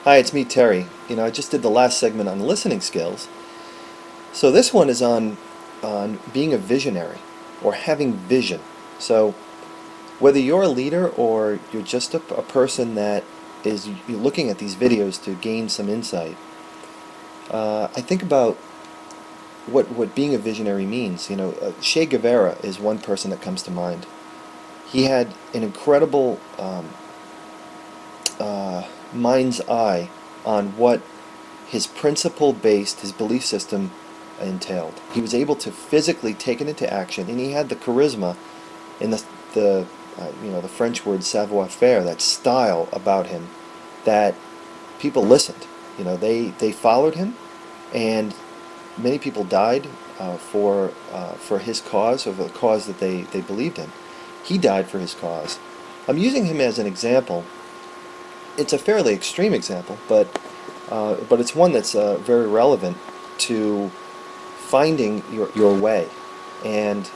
Hi, it's me, Terry. I just did the last segment on listening skills. So this one is on being a visionary or having vision. So whether you're a leader or you're just a person that is you're looking at these videos to gain some insight, I think about what being a visionary means. Che Guevara is one person that comes to mind. He had an incredible mind's eye on what his principle-based, his belief system entailed. He was able to physically take it into action, and he had the charisma and the French word savoir-faire, that style about him that people listened. They followed him, and many people died for his cause, or the cause that they believed in. He died for his cause. I'm using him as an example. It's a fairly extreme example, but it's one that's very relevant to finding your way. And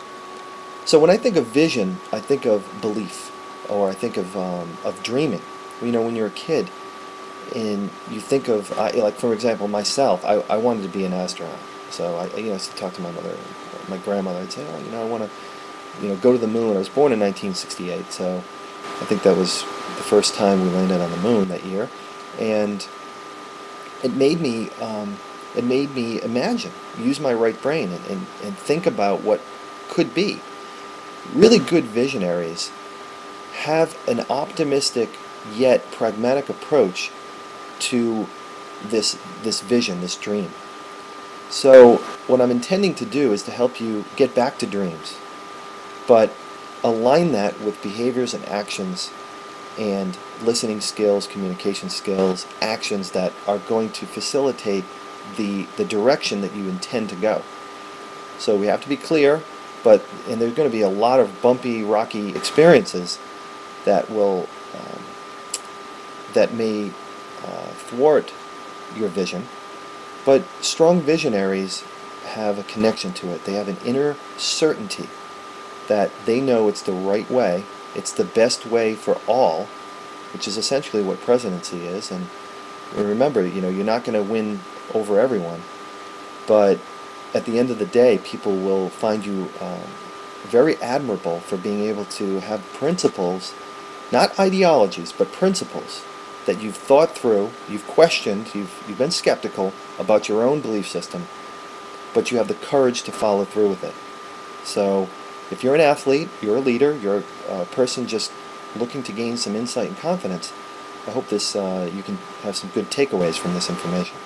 so when I think of vision, I think of belief, or I think of dreaming. When you're a kid, and you think of, like for example, myself, I wanted to be an astronaut. So I used to talk to my mother, my grandmother. I'd say, I want to, go to the moon. I was born in 1968, so I think that was the first time we landed on the moon that year, and it made me imagine, use my right brain, and think about what could be. Really good visionaries have an optimistic yet pragmatic approach to this vision, this dream. So what I'm intending to do is to help you get back to dreams, but align that with behaviors and actions and listening skills, communication skills, actions that are going to facilitate the direction that you intend to go. So we have to be clear, and there's going to be a lot of bumpy, rocky experiences that will that may thwart your vision. But strong visionaries have a connection to it. They have an inner certainty that they know it's the right way, it's the best way for all, which is essentially what presidency is. And remember, you're not going to win over everyone, but at the end of the day, people will find you very admirable for being able to have principles, not ideologies, but principles that you've thought through, you've questioned, you've been skeptical about your own belief system, but you have the courage to follow through with it. So if you're an athlete, you're a leader, you're a person just looking to gain some insight and confidence, I hope you can have some good takeaways from this information.